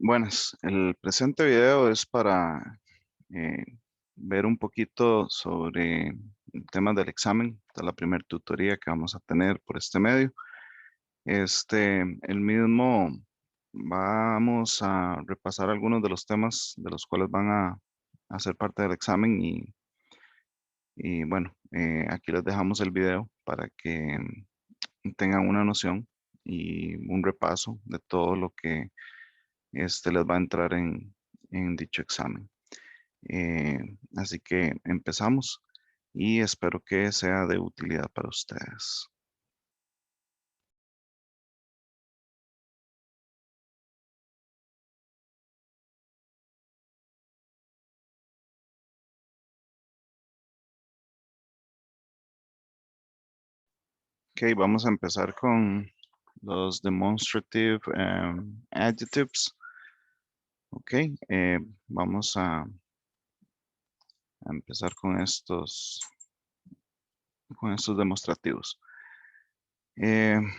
Buenas, el presente video es para eh, ver un poquito sobre el tema del examen. Esta es la primera tutoría que vamos a tener por este medio. El mismo vamos a repasar algunos de los temas de los cuales van a hacer parte del examen y bueno, aquí les dejamos el video para que tengan una noción y un repaso de todo lo que les va a entrar en dicho examen. Eh, Así que empezamos y espero que sea de utilidad para ustedes. Ok, vamos a empezar con los demonstrative adjectives. Ok, vamos a empezar con estos demostrativos.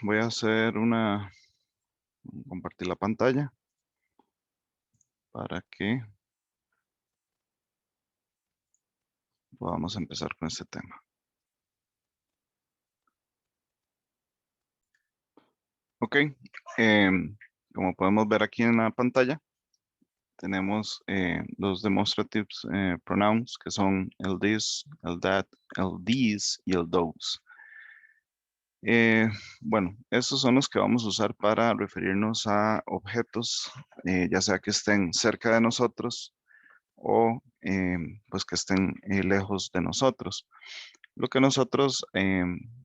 Voy a hacer compartir la pantalla para que podamos empezar con este tema. Ok, como podemos ver aquí en la pantalla, tenemos los demonstratives pronouns que son el this, el that, el these y el those. Eh, bueno, estos son los que vamos a usar para referirnos a objetos, ya sea que estén cerca de nosotros o pues que estén lejos de nosotros. Lo que nosotros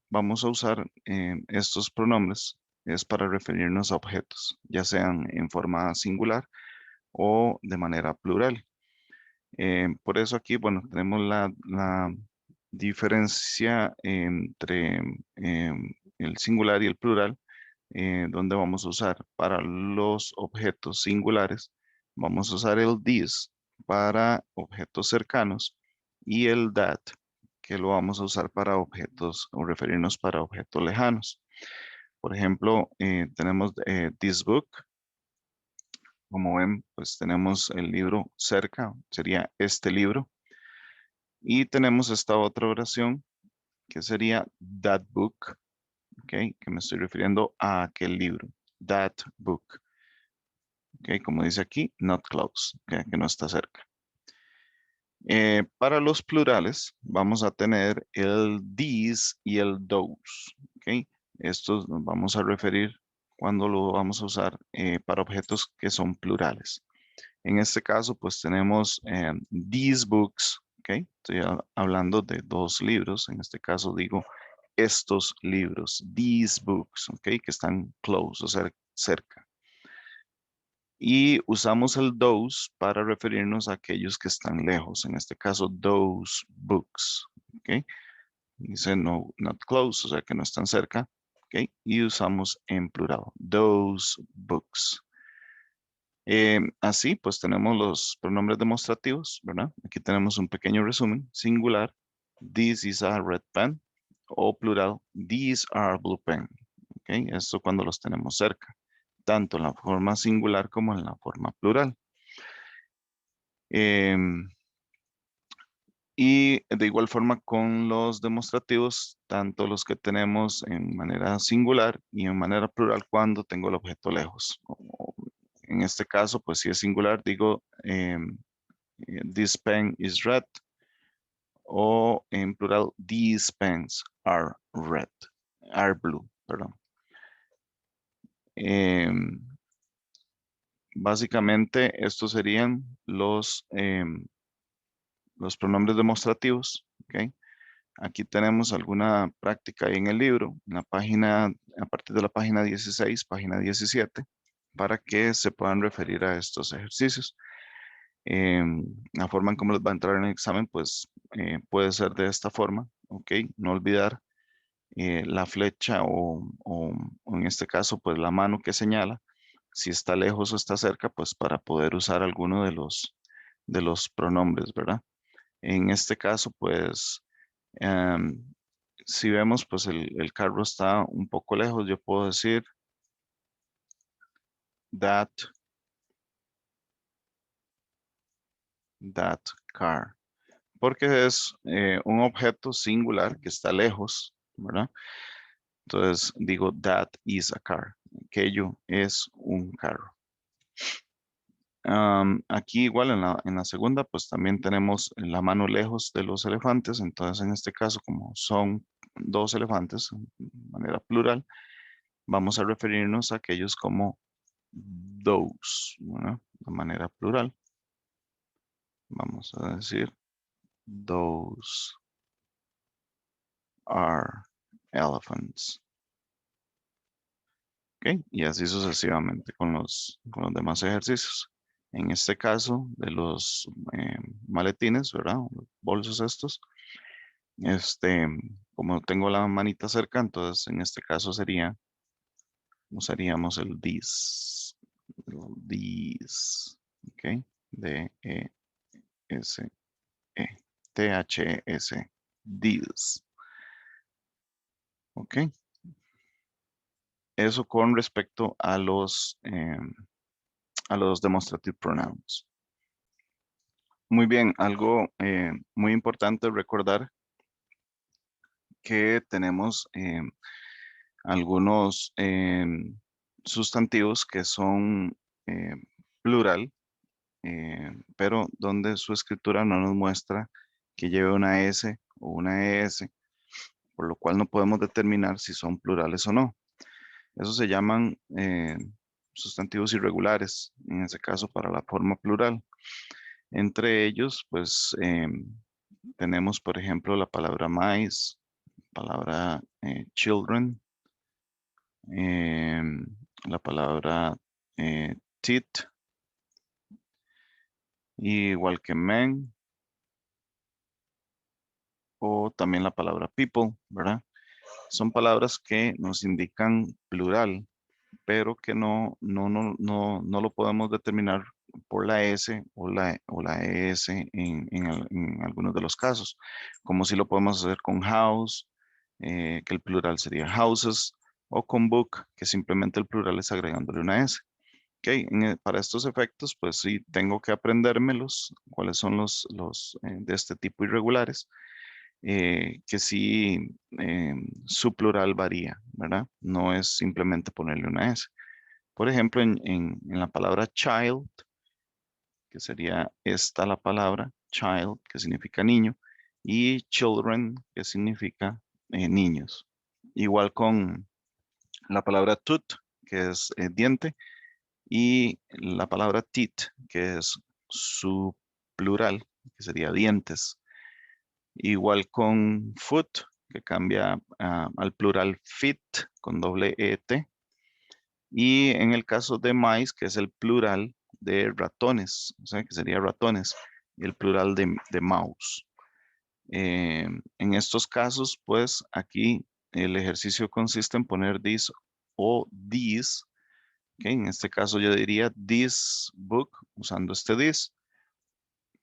vamos a usar estos pronombres es para referirnos a objetos, ya sean en forma singular o de manera plural. Por eso aquí, bueno, tenemos la diferencia entre el singular y el plural, donde vamos a usar para los objetos singulares, vamos a usar el this para objetos cercanos y el that, que lo vamos a usar para objetos o referirnos para objetos lejanos. Por ejemplo, tenemos this book. Como ven, pues tenemos el libro cerca, sería este libro. Y tenemos esta otra oración que sería that book, ¿ok? Que me estoy refiriendo a aquel libro, that book, ¿ok? Como dice aquí, not close, ¿ok? Que no está cerca. Para los plurales vamos a tener el these y el those, ¿ok? Estos nos vamos a referir cuando lo vamos a usar para objetos que son plurales. En este caso, pues tenemos these books, ¿ok? Estoy hablando de dos libros. En este caso digo estos libros, these books, ¿ok? Que están close, o sea, cerca. Y usamos el those para referirnos a aquellos que están lejos. En este caso, those books, ¿ok? Dice no, not close, o sea, que no están cerca, ¿ok? Y usamos en plural, those books. Así, pues tenemos los pronombres demostrativos, ¿verdad? Aquí tenemos un pequeño resumen. Singular, this is a red pen. O plural, these are blue pen. ¿Ok? Esto cuando los tenemos cerca, tanto en la forma singular como en la forma plural. Em, y de igual forma con los demostrativos, tanto los que tenemos en manera singular y en manera plural cuando tengo el objeto lejos. En este caso, pues si es singular, digo this pen is red, o en plural, these pens are red, are blue, perdón. Em, Básicamente, estos serían los pronombres demostrativos, ¿ok? Aquí tenemos alguna práctica ahí en el libro, en la página, a partir de la página 16, página 17, para que se puedan referir a estos ejercicios. La forma en cómo les va a entrar en el examen, pues puede ser de esta forma, ¿ok? No olvidar la flecha o en este caso, pues la mano que señala, si está lejos o está cerca, pues para poder usar alguno de los pronombres, ¿verdad? En este caso, pues, em, si vemos, pues el carro está un poco lejos, yo puedo decir that that car. Porque es un objeto singular que está lejos, ¿verdad? Entonces digo, that is a car. Aquello es un carro. Aquí igual en la segunda, pues también tenemos la mano lejos de los elefantes. Entonces en este caso, como son dos elefantes, de manera plural, vamos a referirnos a aquellos como those, ¿verdad? De manera plural. Vamos a decir, those are elephants. ¿Ok? Y así sucesivamente con los demás ejercicios. En este caso de los maletines, ¿verdad? Los bolsos estos. Este, como tengo la manita cerca, entonces en este caso usaríamos el this. El this. ¿Ok? D-E-S-E. T-H-E-S. This. ¿Ok? Eso con respecto a los demonstrative pronouns. Muy bien, algo muy importante recordar que tenemos algunos sustantivos que son plural, pero donde su escritura no nos muestra que lleve una S o una ES, por lo cual no podemos determinar si son plurales o no. Eso se llaman sustantivos irregulares, en ese caso para la forma plural. Entre ellos, pues tenemos, por ejemplo, la palabra mice, palabra children, la palabra tit, igual que men, o también la palabra people, ¿verdad? Son palabras que nos indican plural, pero que no lo podemos determinar por la S o la ES en algunos de los casos, como si lo podemos hacer con house, que el plural sería houses, o con book, que simplemente el plural es agregándole una S. Ok, para estos efectos, pues sí, tengo que aprendérmelos, cuáles son los de este tipo irregulares, que sí, su plural varía, ¿verdad? No es simplemente ponerle una S. Por ejemplo, en la palabra child, que sería esta la palabra, child, que significa niño, y children, que significa niños. Igual con la palabra tooth, que es diente, y la palabra teeth, que es su plural, que sería dientes. Igual con foot, que cambia al plural fit, con doble ET. Y en el caso de mice, que es el plural de ratones, o sea, que sería ratones, y el plural de mouse. En estos casos, pues aquí el ejercicio consiste en poner this o these. ¿Ok? En este caso yo diría this book usando este this.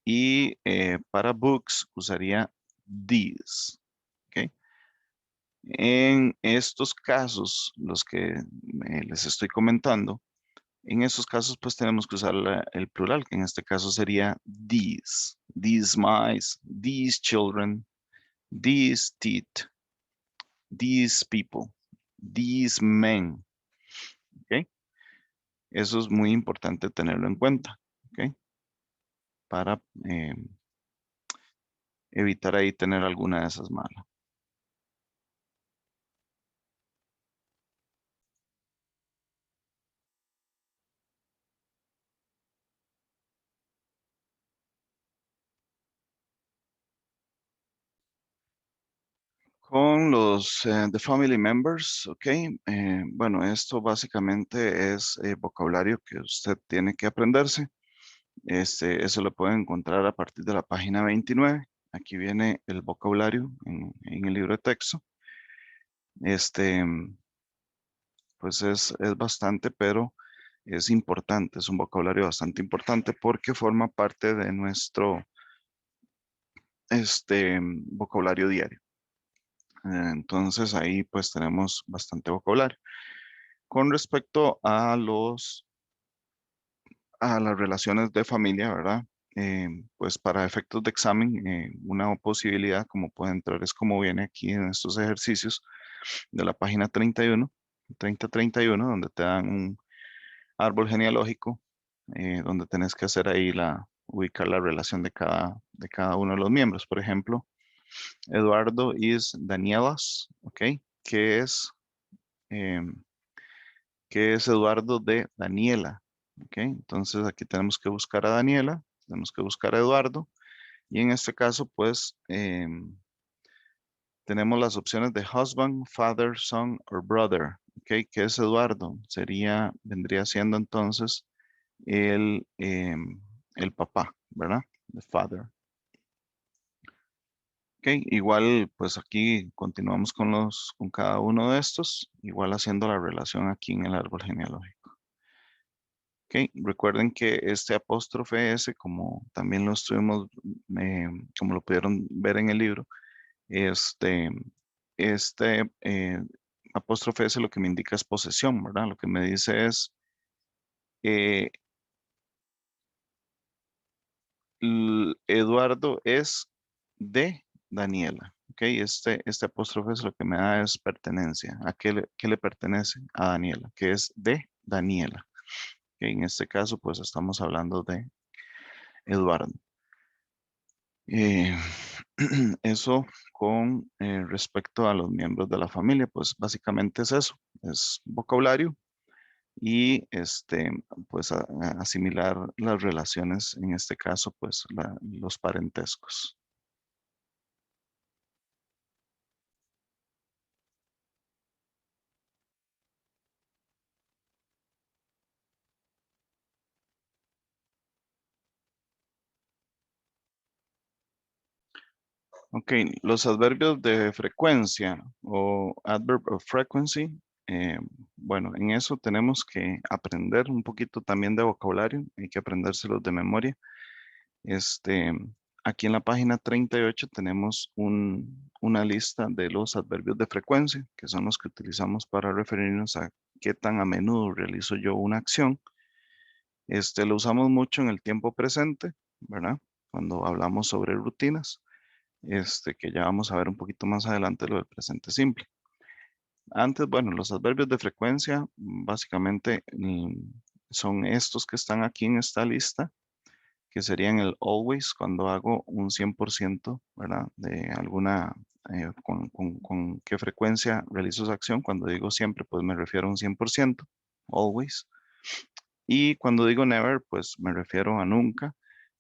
Y para books usaría these. ¿Ok? En estos casos, los que les estoy comentando, en esos casos, pues tenemos que usar el plural, que en este caso sería these mice, these children, these teeth, these people, these men. ¿Ok? Eso es muy importante tenerlo en cuenta, ¿ok? Para evitar ahí tener alguna de esas malas. Con los The Family Members, ¿ok? Bueno, esto básicamente es vocabulario que usted tiene que aprenderse. Eso lo pueden encontrar a partir de la página 29. Aquí viene el vocabulario en el libro de texto. Este, pues es bastante, pero es importante, es un vocabulario bastante importante porque forma parte de nuestro vocabulario diario. Entonces ahí pues tenemos bastante vocabulario. Con respecto a las relaciones de familia, ¿verdad? pues para efectos de examen, una posibilidad como puede entrar es como viene aquí en estos ejercicios de la página 31, donde te dan un árbol genealógico, donde tenés que hacer ahí ubicar la relación de cada uno de los miembros. Por ejemplo, Eduardo is Daniela's, ¿ok? ¿Qué es, em, ¿qué es Eduardo de Daniela? ¿Ok? Entonces aquí tenemos que buscar a Daniela, tenemos que buscar a Eduardo, y en este caso, pues, tenemos las opciones de husband, father, son or brother. ¿Ok? ¿Qué es Eduardo? Vendría siendo entonces el papá, ¿verdad? The father. Ok, igual pues aquí continuamos con cada uno de estos, igual haciendo la relación aquí en el árbol genealógico. Ok, recuerden que este apóstrofe S, como también lo estuvimos, como lo pudieron ver en el libro, este, este apóstrofe S lo que me indica es posesión, ¿verdad? Lo que me dice es, eh, Eduardo es de Daniela. Ok, este apóstrofe es lo que me da es pertenencia. ¿A qué le pertenece? A Daniela, que es de Daniela. Ok, en este caso, pues estamos hablando de Eduardo. Eh, eso con respecto a los miembros de la familia, pues básicamente es eso, es vocabulario y pues asimilar las relaciones, en este caso, pues los parentescos. Ok, los adverbios de frecuencia o adverb of frequency, eh, bueno, en eso tenemos que aprender un poquito también de vocabulario, hay que aprendérselos de memoria. Este, aquí en la página 38 tenemos una lista de los adverbios de frecuencia, que son los que utilizamos para referirnos a qué tan a menudo realizo yo una acción. Lo usamos mucho en el tiempo presente, ¿verdad? Cuando hablamos sobre rutinas, que ya vamos a ver un poquito más adelante lo del presente simple. Antes, bueno, los adverbios de frecuencia básicamente son estos que están aquí en esta lista, que serían el always cuando hago un 100%, ¿verdad? De alguna, con qué frecuencia realizo esa acción. Cuando digo siempre, pues me refiero a un 100%, always. Y cuando digo never, pues me refiero a nunca,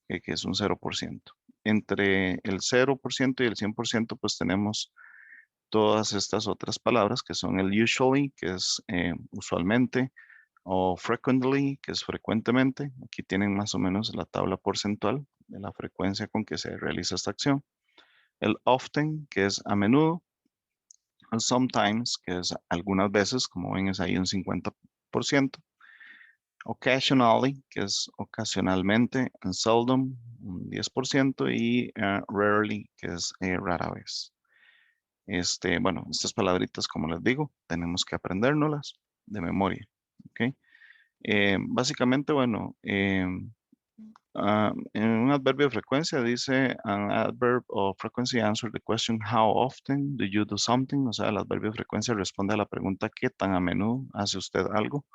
que es un 0%. Entre el 0% y el 100%, pues tenemos todas estas otras palabras que son el usually, que es usualmente, o frequently, que es frecuentemente. Aquí tienen más o menos la tabla porcentual de la frecuencia con que se realiza esta acción. El often, que es a menudo. El sometimes, que es algunas veces, como ven es ahí un 50%. Occasionally, que es ocasionalmente. And seldom, un 10%. Y rarely, que es rara vez. Bueno, estas palabritas, como les digo, tenemos que aprendérnoslas de memoria. ¿Ok? Básicamente, bueno, en un adverbio de frecuencia dice an adverb of frequency answer the question how often do you do something, o sea, el adverbio de frecuencia responde a la pregunta qué tan a menudo hace usted algo.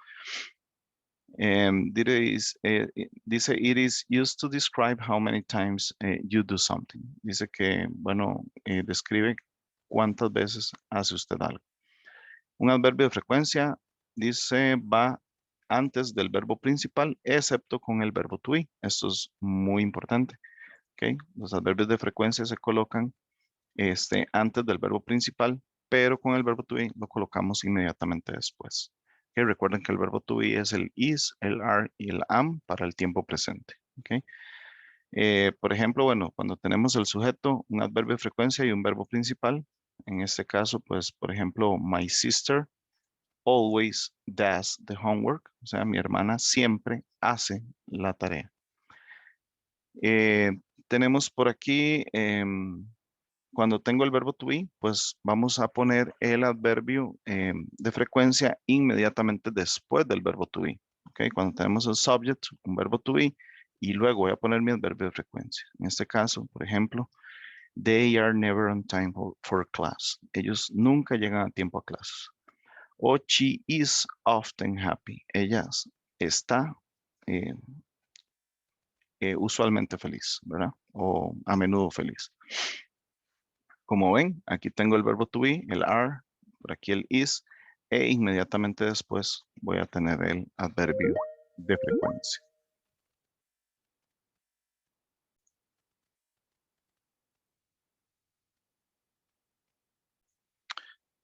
Dice it is used to describe how many times you do something. Dice que, bueno, describe cuántas veces hace usted algo. Un adverbio de frecuencia dice va antes del verbo principal, excepto con el verbo to be. Esto es muy importante. ¿Ok? Los adverbios de frecuencia se colocan antes del verbo principal, pero con el verbo to be lo colocamos inmediatamente después. ¿Ok? Recuerden que el verbo to be es el is, el are y el am para el tiempo presente. ¿Ok? Por ejemplo, bueno, cuando tenemos el sujeto, un adverbio de frecuencia y un verbo principal, en este caso, pues, por ejemplo, my sister always does the homework, o sea, mi hermana siempre hace la tarea. Eh, tenemos por aquí, cuando tengo el verbo to be, pues vamos a poner el adverbio de frecuencia inmediatamente después del verbo to be. ¿Ok? Cuando tenemos el subject, un verbo to be, y luego voy a poner mi adverbio de frecuencia. En este caso, por ejemplo, they are never on time for class. Ellos nunca llegan a tiempo a clases. O she is often happy. Ella está eh, usualmente feliz, ¿verdad? O a menudo feliz. Como ven, aquí tengo el verbo to be, el are, por aquí el is, e inmediatamente después voy a tener el adverbio de frecuencia.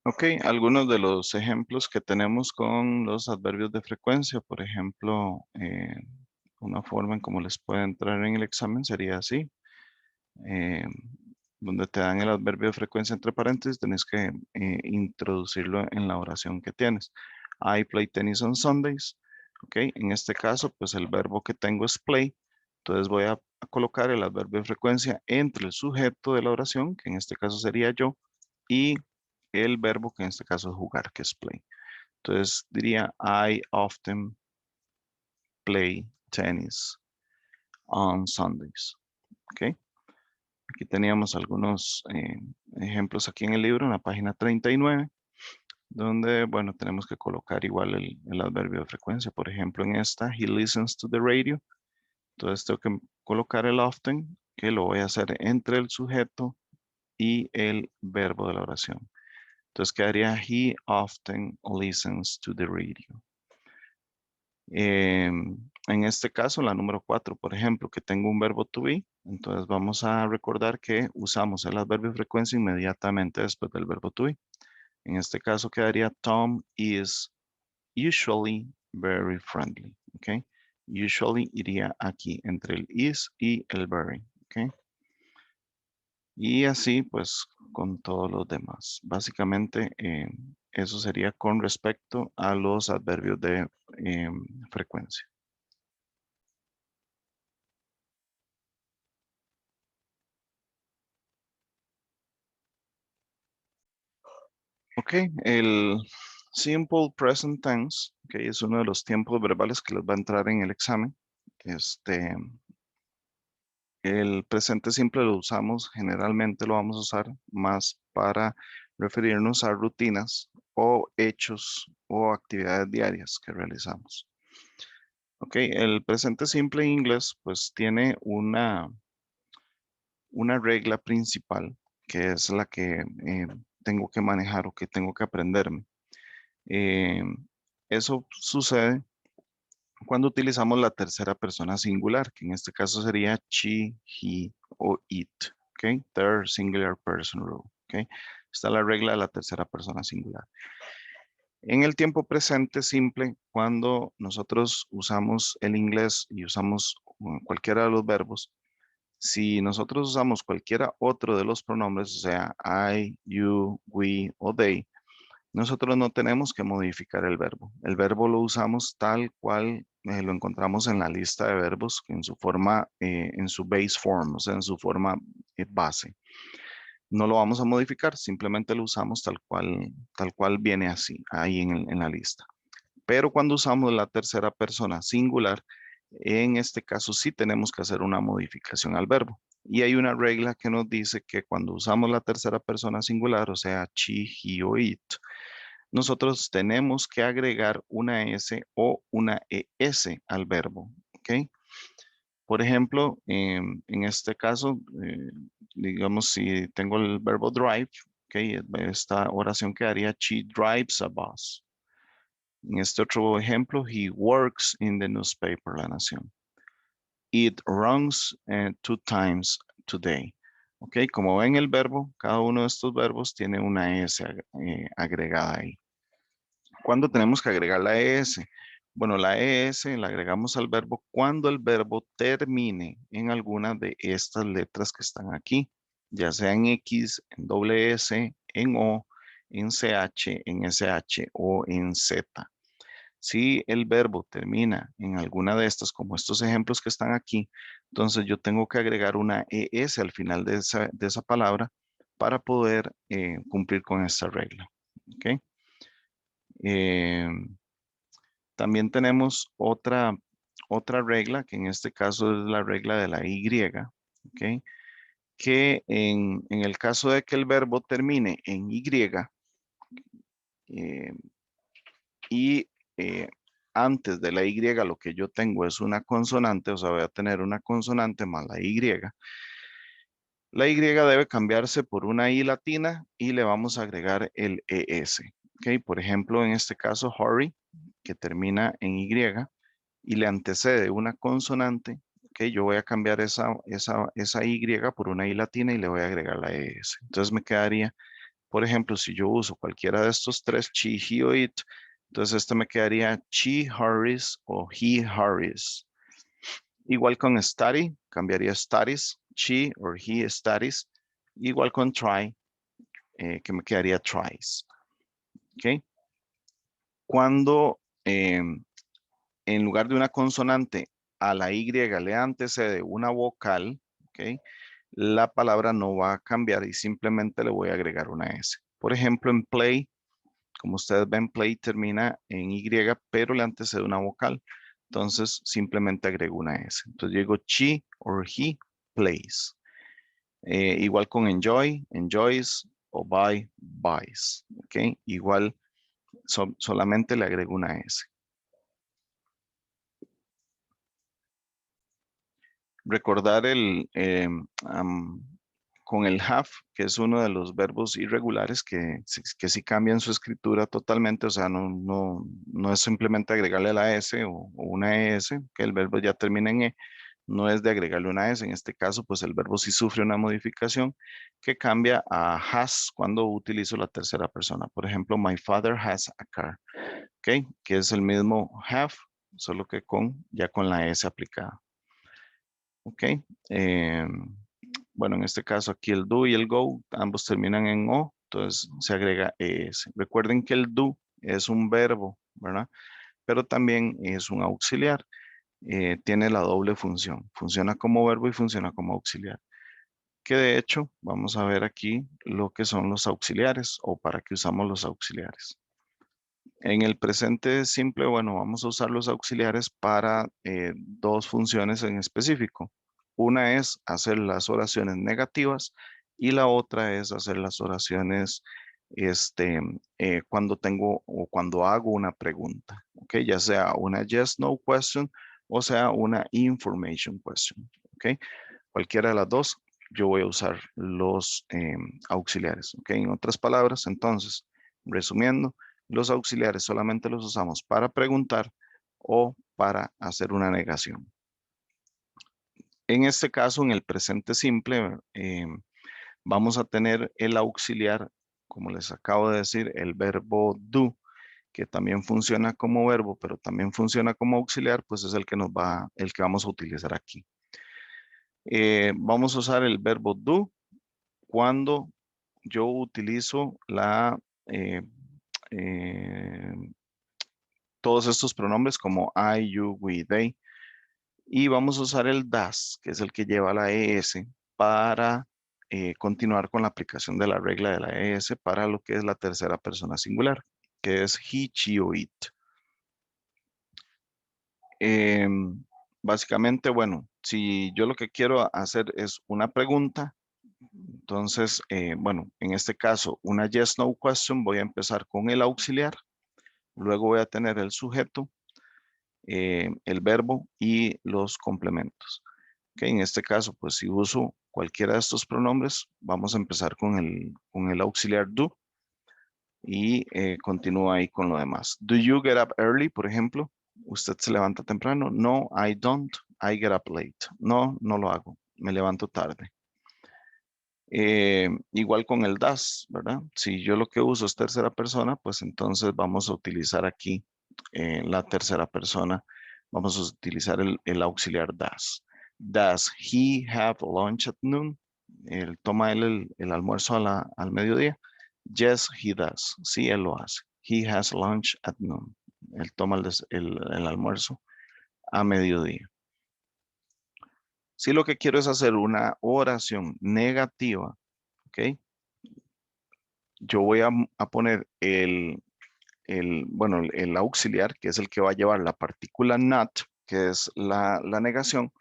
Ok, algunos de los ejemplos que tenemos con los adverbios de frecuencia, por ejemplo, una forma en cómo les puede entrar en el examen sería así, eh, donde te dan el adverbio de frecuencia entre paréntesis, tenés que introducirlo en la oración que tienes. I play tennis on Sundays, ok, en este caso, pues el verbo que tengo es play, entonces voy a colocar el adverbio de frecuencia entre el sujeto de la oración, que en este caso sería yo, y el verbo que en este caso es jugar, que es play. Entonces diría, I often play tennis on Sundays. ¿Ok? Aquí teníamos algunos ejemplos aquí en el libro, en la página 39, donde, bueno, tenemos que colocar igual el adverbio de frecuencia. Por ejemplo, en esta, he listens to the radio. Entonces tengo que colocar el often, que lo voy a hacer entre el sujeto y el verbo de la oración. Entonces quedaría, he often listens to the radio. En este caso, la número 4, por ejemplo, que tengo un verbo to be, entonces vamos a recordar que usamos el adverbio de frecuencia inmediatamente después del verbo to be. En este caso quedaría Tom is usually very friendly, ¿ok? Usually iría aquí entre el is y el very, ¿ok? Y así pues con todos los demás. Básicamente eso sería con respecto a los adverbios de frecuencia. Ok, el simple present tense, ok, es uno de los tiempos verbales que les va a entrar en el examen. El presente simple lo usamos, generalmente lo vamos a usar más para referirnos a rutinas o hechos o actividades diarias que realizamos. Ok, el presente simple en inglés pues tiene una regla principal que es la que tengo que manejar o que tengo que aprenderme. Eh, Eso sucede cuando utilizamos la tercera persona singular, que en este caso sería she, he o it. ¿Ok? Third singular person rule. ¿Ok? Está la regla de la tercera persona singular. En el tiempo presente simple, cuando nosotros usamos el inglés y usamos cualquiera de los verbos, si nosotros usamos cualquiera otro de los pronombres, o sea, I, you, we o they, nosotros no tenemos que modificar el verbo. El verbo lo usamos tal cual lo encontramos en la lista de verbos, en su forma, en su base form, o sea, en su forma base. No lo vamos a modificar, simplemente lo usamos tal cual viene así, ahí en la lista. Pero cuando usamos la tercera persona singular, en este caso sí tenemos que hacer una modificación al verbo. Y hay una regla que nos dice que cuando usamos la tercera persona singular, o sea, she, he o it, nosotros tenemos que agregar una S o una ES al verbo, ¿ok? Por ejemplo, en este caso, digamos, si tengo el verbo drive, ¿ok? Esta oración quedaría, she drives a bus. En este otro ejemplo, he works in the newspaper, La Nación. It runs 2 times today. Ok, como ven el verbo, cada uno de estos verbos tiene una S agregada ahí. ¿Cuándo tenemos que agregar la ES? Bueno, la ES la agregamos al verbo cuando el verbo termine en alguna de estas letras que están aquí, ya sea en X, en doble S, en O, en CH, en SH o en Z. Si el verbo termina en alguna de estas, como estos ejemplos que están aquí, entonces yo tengo que agregar una ES al final de esa palabra para poder cumplir con esta regla. ¿Ok? Eh, También tenemos otra regla, que en este caso es la regla de la Y, ¿ok? Que en el caso de que el verbo termine en Y eh, y antes de la Y lo que yo tengo es una consonante, o sea, voy a tener una consonante más la Y. La Y debe cambiarse por una I latina y le vamos a agregar el ES. ¿Ok? Por ejemplo, en este caso, hurry, que termina en Y y le antecede una consonante. ¿Ok? Yo voy a cambiar esa Y por una I latina y le voy a agregar la ES. Entonces me quedaría, por ejemplo, si yo uso cualquiera de estos tres, she, he o it, entonces este me quedaría she hurries o he hurries. Igual con study, cambiaría studies, she or he studies. Igual con try, que me quedaría tries. ¿Ok? Cuando en lugar de una consonante a la Y le antecede una vocal, ¿ok? La palabra no va a cambiar y simplemente le voy a agregar una S. Por ejemplo, en play, como ustedes ven, play termina en Y, pero le antecede una vocal. Entonces, simplemente agrego una S. Entonces, digo she or he plays. Igual con enjoy, enjoys, o buy, buys. ¿Ok? Igual, solamente le agrego una S. Recordar con el have, que es uno de los verbos irregulares que sí cambian su escritura totalmente, o sea, no es simplemente agregarle la S o una ES, que el verbo ya termina en E, no es de agregarle una S, en este caso, pues el verbo sí sufre una modificación que cambia a has cuando utilizo la tercera persona. Por ejemplo, my father has a car, ¿ok? Que es el mismo have, solo que ya con la S aplicada. ¿Ok? Eh, bueno, en este caso aquí el do y el go, ambos terminan en o, entonces se agrega es. Recuerden que el do es un verbo, ¿verdad? Pero también es un auxiliar. Tiene la doble función. Funciona como verbo y funciona como auxiliar. Que de hecho, vamos a ver aquí lo que son los auxiliares o para qué usamos los auxiliares. En el presente simple, bueno, vamos a usar los auxiliares para dos funciones en específico. Una es hacer las oraciones negativas y la otra es hacer las oraciones cuando tengo o cuando hago una pregunta, ¿ok? Ya sea una yes, no question o sea una information question, ¿ok? Cualquiera de las dos, yo voy a usar los auxiliares, ¿ok? En otras palabras, entonces, resumiendo, los auxiliares solamente los usamos para preguntar o para hacer una negación. En este caso, en el presente simple, vamos a tener el auxiliar, como les acabo de decir, el verbo do, que también funciona como verbo, pero también funciona como auxiliar, pues es el que vamos a utilizar aquí. Vamos a usar el verbo do cuando yo utilizo eh, eh, todos estos pronombres como I, you, we, they. Y vamos a usar el das, que es el que lleva la ES, para continuar con la aplicación de la regla de la ES para lo que es la tercera persona singular, que es he, she o it. Básicamente, bueno, si yo lo que quiero hacer es una pregunta, entonces, bueno, en este caso, una yes, no question, voy a empezar con el auxiliar, luego voy a tener el sujeto, el verbo y los complementos. Ok, en este caso, pues si uso cualquiera de estos pronombres, vamos a empezar con el auxiliar do y continúa ahí con lo demás. Do you get up early, por ejemplo? ¿Usted se levanta temprano? No, I don't. I get up late. No, no lo hago. Me levanto tarde. Igual con el das, ¿verdad? Si yo lo que uso es tercera persona, pues entonces vamos a utilizar aquí la tercera persona. Vamos a utilizar el auxiliar das. Does he have lunch at noon? Él toma el almuerzo al mediodía. Yes, he does. Sí, él lo hace. He has lunch at noon. Él toma el almuerzo a mediodía. Si lo que quiero es hacer una oración negativa, ¿ok? Yo voy a poner bueno, el auxiliar, que es el que va a llevar la partícula not, ¿ok? que es la negación,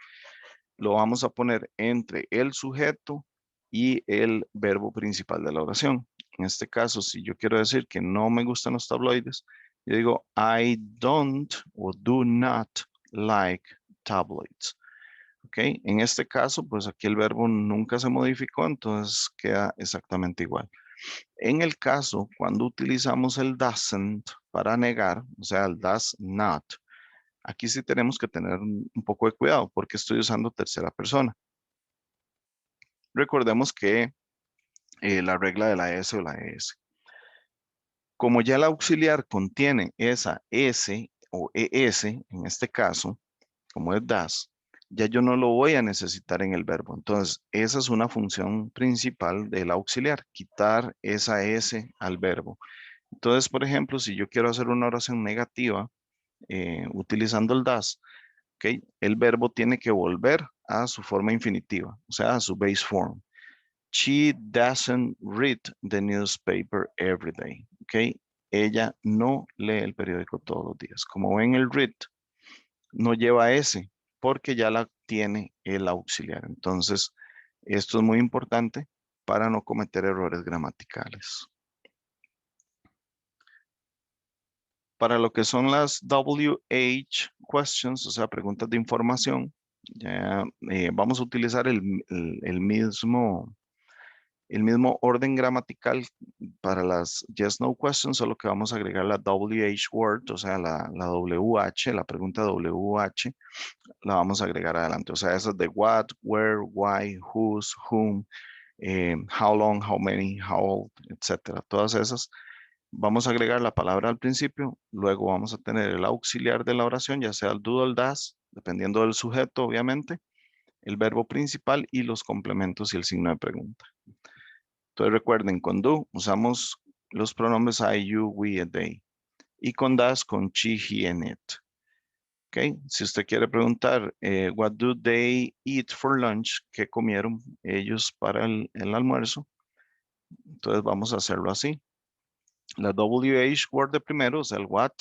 lo vamos a poner entre el sujeto y el verbo principal de la oración. En este caso, si yo quiero decir que no me gustan los tabloides, yo digo I don't o do not like tabloids. ¿Ok? En este caso, pues aquí el verbo nunca se modificó, entonces queda exactamente igual. En el caso, cuando utilizamos el doesn't para negar, o sea, el does not, aquí sí tenemos que tener un poco de cuidado porque estoy usando tercera persona. Recordemos que la regla de la S o la ES. Como ya el auxiliar contiene esa S o ES, en este caso, como es das, ya yo no lo voy a necesitar en el verbo. Entonces, esa es una función principal del auxiliar, quitar esa S al verbo. Entonces, por ejemplo, si yo quiero hacer una oración negativa utilizando el das, ¿ok? El verbo tiene que volver a su forma infinitiva, o sea, a su base form. She doesn't read the newspaper every day, ¿ok? Ella no lee el periódico todos los días. Como ven, el read no lleva S porque ya la tiene el auxiliar. Entonces, esto es muy importante para no cometer errores gramaticales. Para lo que son las WH questions, o sea, preguntas de información, ya vamos a utilizar el mismo orden gramatical para las yes, no questions, solo que vamos a agregar la WH word, o sea, la WH, la pregunta WH, la vamos a agregar adelante. O sea, esas de what, where, why, whose, whom, how long, how many, how old, etcétera. Todas esas. Vamos a agregar la palabra al principio, luego vamos a tener el auxiliar de la oración, ya sea el do o el das, dependiendo del sujeto, obviamente, el verbo principal y los complementos y el signo de pregunta. Entonces recuerden, con do usamos los pronombres I, you, we, and they. Y con das, con she, he, and it. ¿Ok? Si usted quiere preguntar, what do they eat for lunch? ¿Qué comieron ellos para el almuerzo? Entonces vamos a hacerlo así. La WH word de primero, o sea, el what,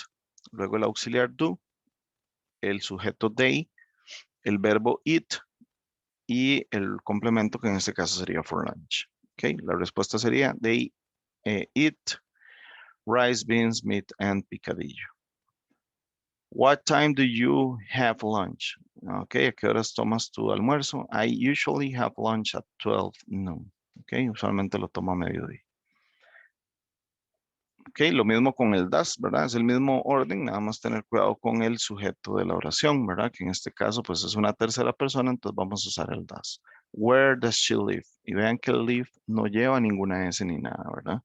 luego el auxiliar do, el sujeto they, el verbo eat y el complemento que en este caso sería for lunch. ¿Ok? La respuesta sería they eat rice, beans, meat, and picadillo. What time do you have lunch? Ok, ¿a qué horas tomas tu almuerzo? I usually have lunch at 12 noon. Ok, usualmente lo tomo a mediodía. Ok, lo mismo con el das, ¿verdad? Es el mismo orden, nada más tener cuidado con el sujeto de la oración, ¿verdad? Que en este caso, pues es una tercera persona, entonces vamos a usar el das. Where does she live? Y vean que el live no lleva ninguna S ni nada, ¿verdad?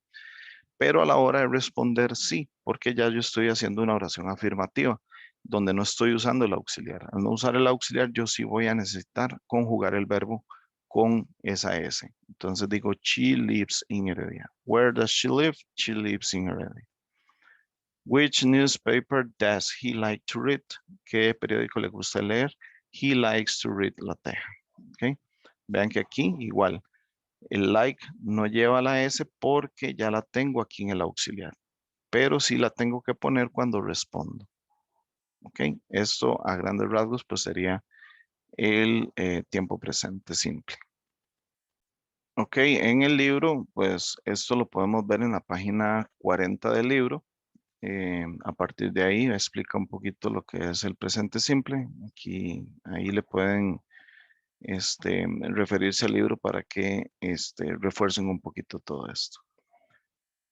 Pero a la hora de responder sí, porque ya yo estoy haciendo una oración afirmativa, donde no estoy usando el auxiliar. Al no usar el auxiliar, yo sí voy a necesitar conjugar el verbo con esa S. Entonces digo, she lives in Heredia. Where does she live? She lives in Heredia. Which newspaper does he like to read? ¿Qué periódico le gusta leer? He likes to read La Teja. ¿Okay? Vean que aquí igual, el like no lleva la S porque ya la tengo aquí en el auxiliar, pero sí la tengo que poner cuando respondo. ¿Ok? Esto a grandes rasgos pues sería el tiempo presente simple. Ok, en el libro pues esto lo podemos ver en la página 40 del libro. A partir de ahí explica un poquito lo que es el presente simple. Aquí, ahí le pueden referirse al libro para que refuercen un poquito todo esto.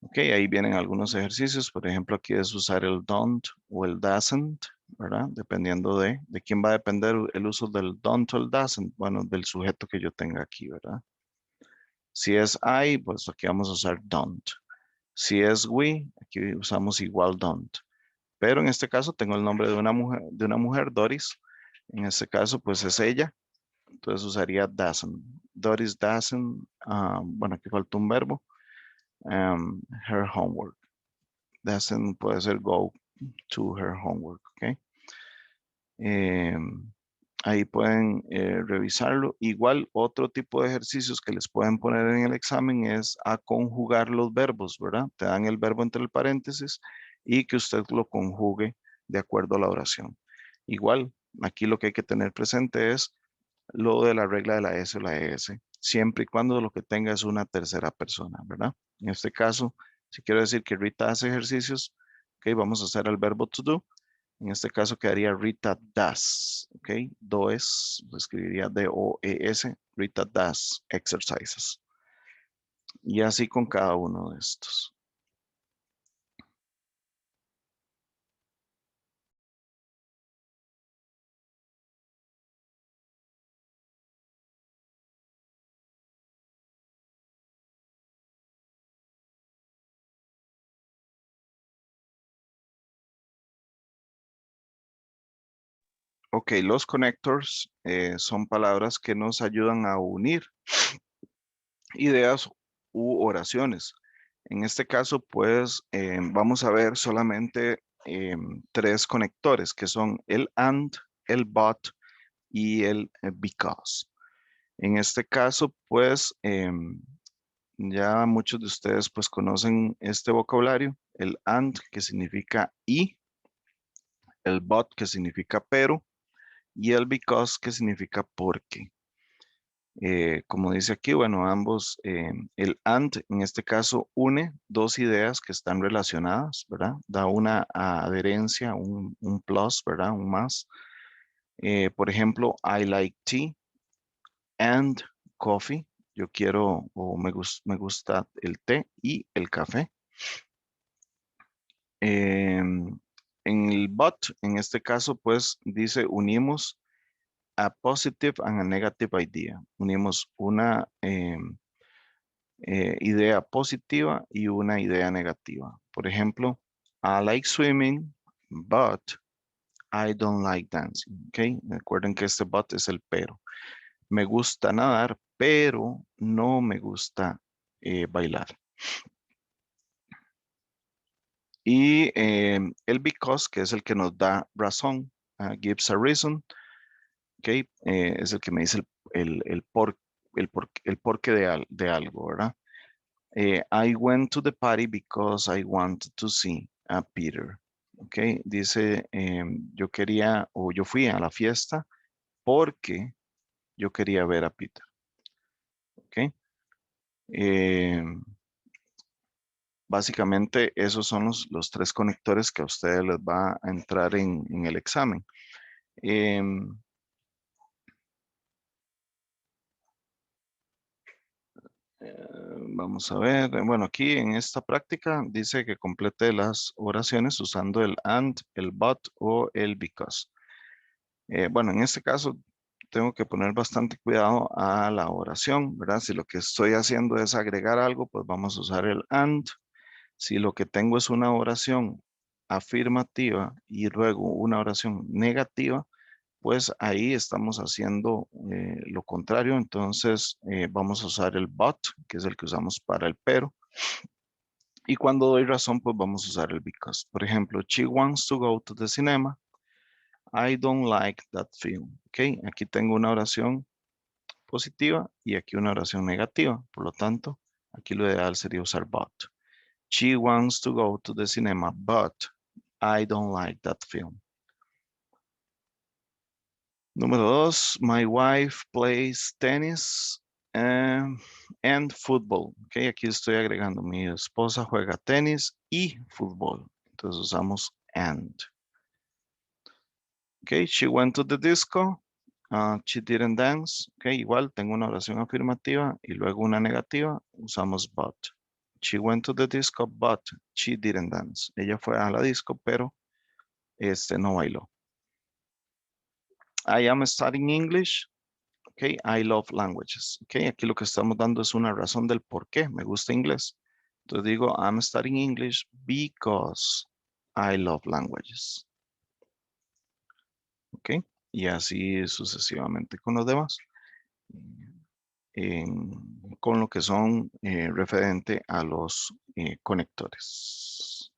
Ok, ahí vienen algunos ejercicios. Por ejemplo, aquí es usar el don't o el doesn't, ¿verdad? Dependiendo de quién va a depender el uso del don't o el doesn't. Bueno, del sujeto que yo tenga aquí, ¿verdad? Si es I, pues aquí vamos a usar don't. Si es we, aquí usamos igual don't. Pero en este caso tengo el nombre de una mujer, Doris. En este caso, pues es ella. Entonces usaría doesn't. Doris doesn't, bueno, aquí falta un verbo. Her homework. Doesn't puede ser go to her homework, ¿ok? Ahí pueden revisarlo. Igual otro tipo de ejercicios que les pueden poner en el examen es a conjugar los verbos, ¿verdad? Te dan el verbo entre el paréntesis y que usted lo conjugue de acuerdo a la oración. Igual Aquí lo que hay que tener presente es lo de la regla de la S o la ES, siempre y cuando lo que tenga es una tercera persona, ¿verdad? En este caso, si quiero decir que Rita hace ejercicios, ok, vamos a hacer el verbo to do. En este caso quedaría Rita does, ok, does, lo escribiría D-O-E-S, Rita does exercises. Y así con cada uno de estos. Ok, los connectors son palabras que nos ayudan a unir ideas u oraciones. En este caso, pues vamos a ver solamente tres conectores que son el and, el but y el because. En este caso, pues ya muchos de ustedes pues conocen este vocabulario, el and que significa y, el but que significa pero y el because que significa porque. Como dice aquí, bueno, ambos, el and en este caso une dos ideas que están relacionadas, ¿verdad? Da una adherencia, un plus, ¿verdad? Un más. Por ejemplo, I like tea and coffee. Yo quiero o me gusta el té y el café. En el but, en este caso, pues dice unimos a positive and a negative idea. Unimos una idea positiva y una idea negativa. Por ejemplo, I like swimming, but I don't like dancing. ¿Ok? Recuerden que este but es el pero. Me gusta nadar, pero no me gusta bailar. Y el because, que es el que nos da razón, gives a reason, ¿ok? Es el que me dice el porqué de algo, ¿verdad? I went to the party because I wanted to see a Peter. Ok, dice, yo quería o yo fui a la fiesta porque yo quería ver a Peter. Ok, em, básicamente esos son los tres conectores que a ustedes les va a entrar en el examen. Em, Vamos a ver, bueno, aquí en esta práctica dice que complete las oraciones usando el and, el but o el because. Bueno, en este caso tengo que poner bastante cuidado a la oración, ¿verdad? Si lo que estoy haciendo es agregar algo, pues vamos a usar el and. Si lo que tengo es una oración afirmativa y luego una oración negativa, pues ahí estamos haciendo lo contrario. Entonces vamos a usar el but, que es el que usamos para el pero. Y cuando doy razón, pues vamos a usar el because. Por ejemplo, she wants to go to the cinema. I don't like that film. Ok, aquí tengo una oración positiva y aquí una oración negativa. Por lo tanto, aquí lo ideal sería usar but. She wants to go to the cinema, but I don't like that film. Número dos, my wife plays tennis and football. Ok, aquí estoy agregando, mi esposa juega tenis y fútbol. Entonces usamos and. Ok, she went to the disco. She didn't dance. Ok, igual tengo una oración afirmativa y luego una negativa. Usamos but. She went to the disco, but she didn't dance. Ella fue a la disco, pero no bailó. I am studying English. Ok, I love languages. Ok, aquí lo que estamos dando es una razón del por qué me gusta inglés. Entonces digo, I'm studying English because I love languages. Ok, y así sucesivamente con los demás. Con lo que son referente a los conectores.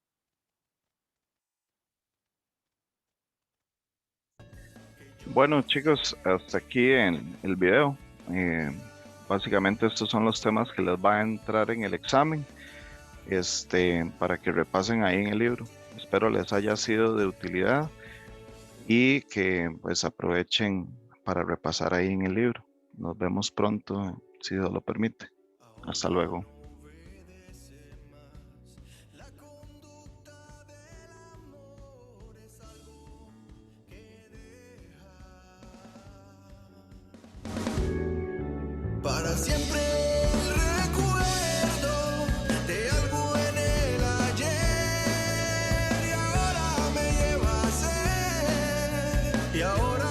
Bueno, chicos, hasta aquí en el video. Eh, Básicamente estos son los temas que les va a entrar en el examen, para que repasen ahí en el libro. Espero les haya sido de utilidad. y que pues aprovechen para repasar ahí en el libro. Nos vemos pronto, si Dios lo permite. Hasta luego. Para siempre el recuerdo de algo en el ayer y ahora me lleva a ser y ahora